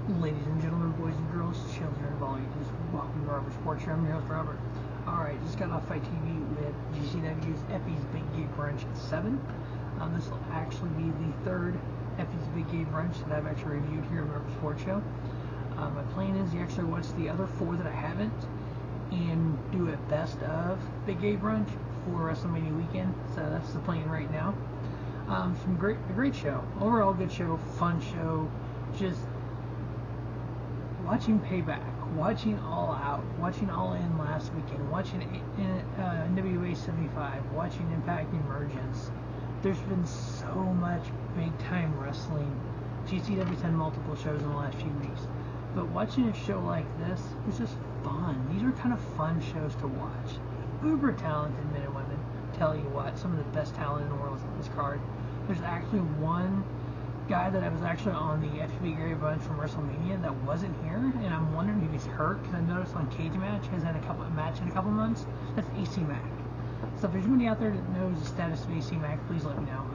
Ladies and gentlemen, boys and girls, children of all ages, welcome to Robert Sports Show. I'm your host, Robert. Alright, just got off Fight TV with GCW Effy's Big Game Brunch at 7. This will actually be the third Effy's Big Game Brunch that I've actually reviewed here on Robert Sports Show. My plan is to actually watch the other 4 that I haven't and do a best of Big Game Brunch for WrestleMania weekend. So that's the plan right now. A great show. Overall good show, fun show, just watching Payback, watching All Out, watching All In last weekend, watching NWA 75, watching Impact Emergence. There's been so much big time wrestling. GCW's had multiple shows in the last few weeks. But watching a show like this is just fun. These are kind of fun shows to watch. Uber talented men and women. Tell you what, some of the best talent in the world is on this card. There's actually one guy that I was actually on the FTV Gray Bunch from WrestleMania that wasn't here, and I'm wondering if he's hurt, because I noticed on Cage Match has had a match in a couple months. That's AC Mac. So if there's anybody out there that knows the status of AC Mac, please let me know.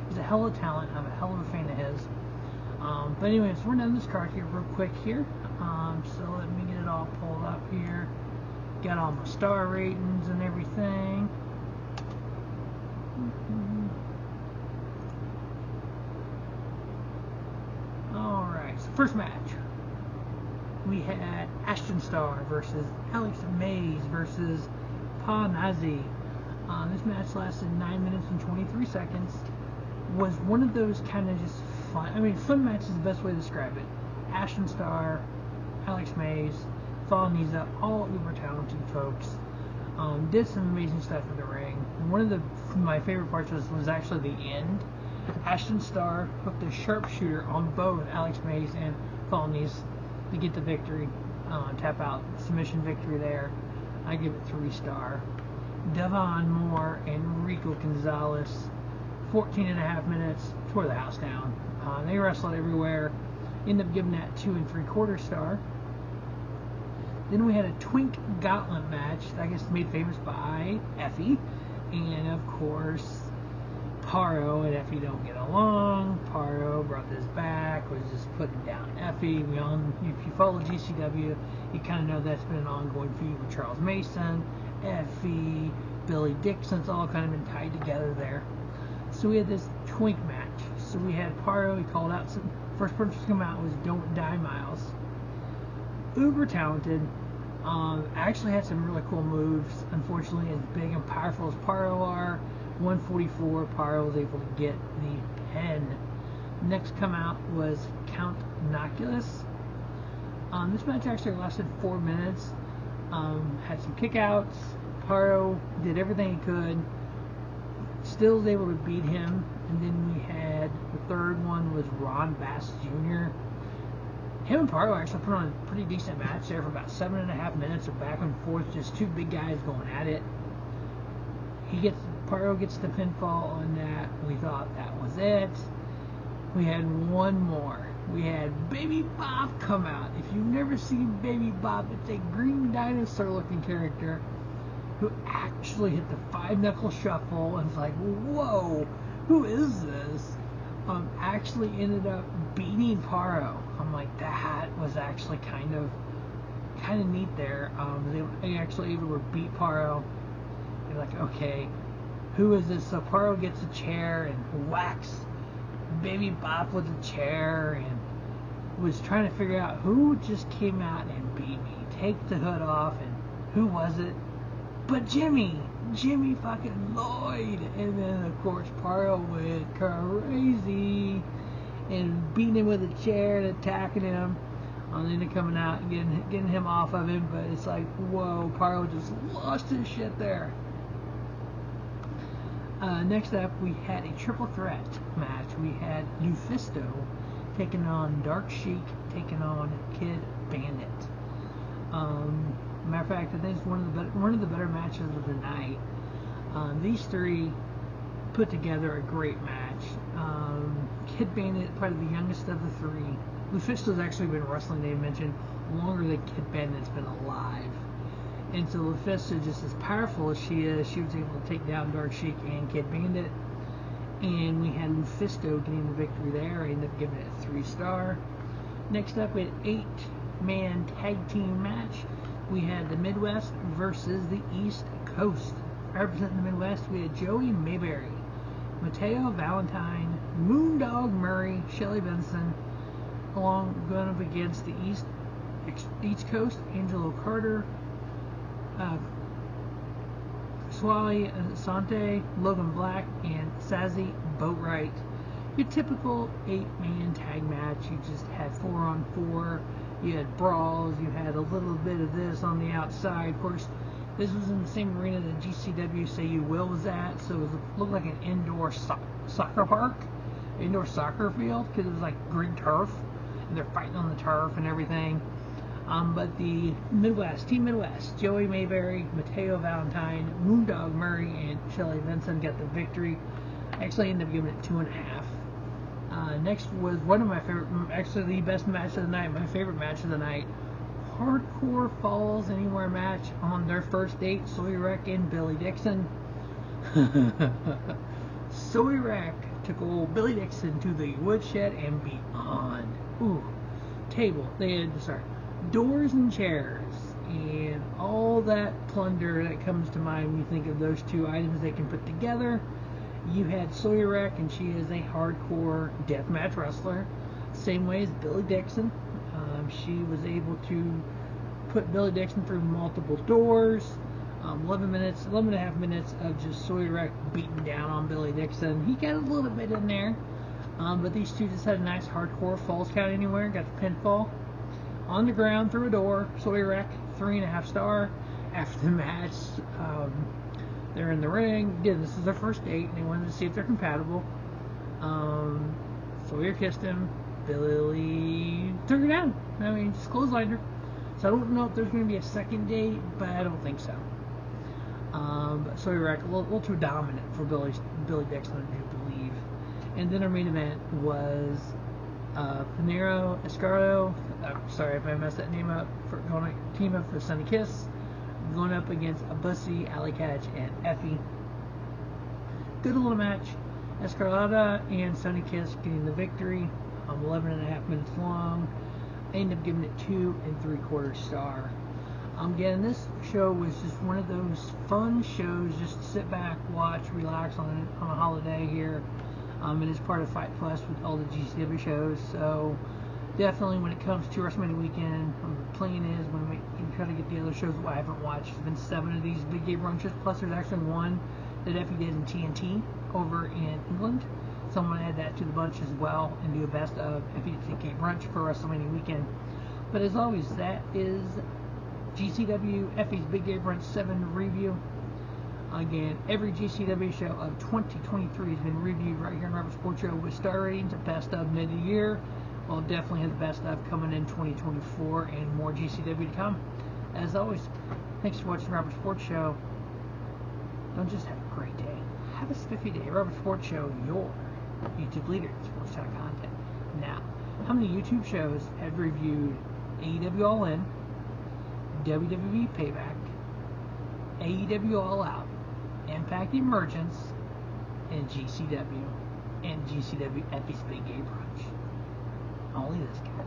He's a hell of a talent. I'm a hell of a fan of his. But anyways, we're done this card here real quick here. So let me get it all pulled up here. Got all my star ratings and everything. Alright, so first match. We had Ashton Starr versus Alex Mays versus Pha'Nesse. This match lasted 9 minutes and 23 seconds. Was one of those kind of just fun. I mean, fun match is the best way to describe it. Ashton Starr, Alex Mays, Pha'Nesse, all uber talented folks. Did some amazing stuff in the ring. One of my favorite parts was actually the end. Ashton Starr hooked a sharpshooter on both Alex Mays and Pha'Nesse to get the victory. Tap out submission victory there. I give it 3-star. Devon Moore and Rico Gonzalez, 14.5 minutes, tore the house down. They wrestled everywhere. Ended up giving that 2 3/4 star. Then we had a Twink Gauntlet match, I guess made famous by Effy, and of course Parrow and Effy don't get along. Parrow brought this back, was just putting down Effy. If you follow GCW, you kind of know that's been an ongoing feud with Charles Mason, Effy, Billy Dixon's all kind of been tied together there. So we had this Twink match. So we had Parrow, he called out some, first person to come out was Don't Die Miles. Uber talented. Actually had some really cool moves. Unfortunately, as big and powerful as Parrow are, 144, Parrow was able to get the pin. Next come out was Count Noctis. This match actually lasted 4 minutes. Had some kickouts. Parrow did everything he could. Still was able to beat him. And then we had the third one was Ron Bass Jr. Him and Parrow actually put on a pretty decent match there for about 7.5 minutes of back and forth, just two big guys going at it. Parrow gets the pinfall on that. We thought that was it. We had one more. We had Baby Bop come out. If you've never seen Baby Bop, it's a green dinosaur looking character who actually hit the 5-knuckle shuffle and it's like, whoa, who is this? Actually ended up beating Parrow. I'm like, that was actually kind of neat there. They actually able to beat Parrow. You're like, okay, who is this? So Parrow gets a chair and whacks Baby Bop with a chair and was trying to figure out who just came out and beat me. Take the hood off, and who was it? But Jimmy fucking Lloyd. And then of course Parrow went crazy and beating him with a chair and attacking him. And then coming out and getting him off of him. But it's like, whoa, Parrow just lost his shit there. Next up, we had a triple threat match. We had LuFisto taking on Dark Sheik, taking on Kid Bandit. Matter of fact, I think it's one of the better matches of the night. These three put together a great match. Kid Bandit, probably the youngest of the three. LuFisto's actually been wrestling, they mentioned, longer than Kid Bandit's been alive. And so LuFisto, just as powerful as she is, she was able to take down Dark Sheik and Kid Bandit. And we had LuFisto getting the victory there. I ended up giving it a 3-star. Next up, we had an 8-man tag team match. We had the Midwest versus the East Coast. Representing the Midwest, we had Joey Mayberry, Mateo Valentine, Moondog Murray, Shelly Benson, along going up against the East Coast, Angelo Carter, Swally Asante, Logan Black, and Sazzy Boatright. Your typical 8-man tag match. You just had 4-on-4. You had brawls. You had a little bit of this on the outside. Of course, this was in the same arena that GCW Say You Will was at, so it looked like an indoor soccer park, indoor soccer field, because it was like green turf, and they're fighting on the turf and everything. But the Midwest, Team Midwest, Joey Mayberry, Mateo Valentine, Moondog Murray, and Shelly Benson got the victory. Actually ended up giving it 2.5. Next was one of my favorite, actually the best match of the night, my favorite match of the night. Hardcore Falls Anywhere match on their first date, Sawyer and Billy Dixon. Sawyer took old Billy Dixon to the woodshed and beyond. Ooh, table. They had, doors and chairs and all that plunder that comes to mind when you think of those two items they can put together. You had Sawyer, and she is a hardcore deathmatch wrestler, same way as Billy Dixon. She was able to put Billy Dixon through multiple doors. 11 and a half minutes of just Sawyer beating down on Billy Dixon. He got a little bit in there, but these two just had a nice hardcore falls count anywhere. Got the pinfall on the ground through a door. Sawyer 3.5 star. After the match, they're in the ring. Again, this is their first date, and they wanted to see if they're compatible. Sawyer kissed him. Billy took her down. I mean, just clotheslined her. So I don't know if there's going to be a second date, but I don't think so. But Sawyer a little too dominant for Billy Dixon, I believe. And then our main event was Panero Escardo. Sorry if I messed that name up. Going to team up for Sunny Kiss, going up against Bussy, Alley Catch, and Effy. Good little match. Escarlata and Sunny Kiss getting the victory. 11 and a half minutes long. I ended up giving it 2 3/4 star. Again, this show was just one of those fun shows, just to sit back, watch, relax on a holiday here. It is part of Fight Plus with all the GCW shows, so definitely when it comes to WrestleMania weekend, the plan is when we try to get the other shows that I haven't watched. There's been 7 of these big game brunches, plus there's actually one that Effy did in TNT over in England. So I'm going to add that to the bunch as well and do a best of Effy TK brunch for WrestleMania weekend. But as always, that is GCW Effy's Big Day Brunch 7 review. Again, every GCW show of 2023 has been reviewed right here on Robert Sports Show with star ratings, best of mid-year. We'll definitely have the best of coming in 2024 and more GCW to come. As always, thanks for watching Robert Sports Show. Don't just have a great day, have a spiffy day. Robert Sports Show, your YouTube leader in sports talk content. Now, how many YouTube shows have reviewed AEW All In, WWE Payback, AEW All Out, Impact Emergence, and GCW Effy's Big Game Brunch? Only this guy.